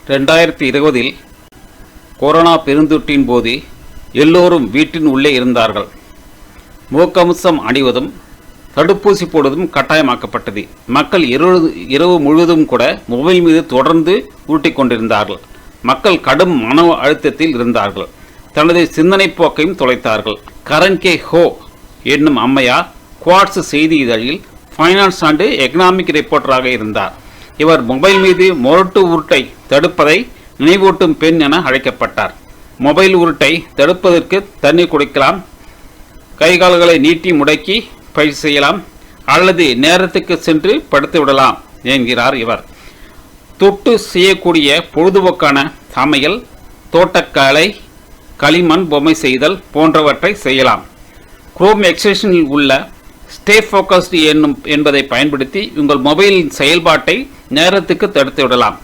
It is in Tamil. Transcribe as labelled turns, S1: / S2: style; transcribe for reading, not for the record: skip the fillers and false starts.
S1: 2020 கொரோனா பெருந்தொற்றின் போது எல்லோரும் வீட்டின் உள்ளே இருந்தார்கள். முகக்கவசம் அணிவதும் தடுப்பூசி போடுவதும் கட்டாயமாக்கப்பட்டது. மக்கள் இரவு முழுவதும் கூட மொபைல் மீது தொடர்ந்து ஊட்டிக் கொண்டிருந்தார்கள். மக்கள் கடும் மன அழுத்தத்தில் இருந்தார்கள். தனது சிந்தனை போக்கையும் தொலைத்தார்கள். கரண் கே ஹோ என்னும் அம்மையார் குவாட்ஸ் செய்தி இதழில் ஃபைனான்ஸ் அண்ட் எக்கனாமிக் ரிப்போர்ட்டராக இருந்தார். இவர் மொபைல் மீது மொரட்டு உருட்டை தடுப்பதை நினைவூட்டும் பெண் என அழைக்கப்பட்டார். மொபைல் உருட்டை தடுப்பதற்கு தண்ணீர் குடிக்கலாம், கைகால்களை நீட்டி முடக்கி பயிற்சி செய்யலாம், அல்லது நேரத்துக்கு சென்று படுத்து விடலாம் என்கிறார் இவர். தொட்டு செய்யக்கூடிய பொழுதுபோக்கான சமையல், தோட்டக்கலை, களிமண் பொம்மை செய்தல் போன்றவற்றை செய்யலாம். குரோம் எக்ஸ்டென்ஷனில் உள்ள ஸ்டே ஃபோக்கஸ்டு என்பதை பயன்படுத்தி உங்கள் மொபைலின் செயல்பாட்டை நேரத்துக்கு தடுத்து விடலாம்.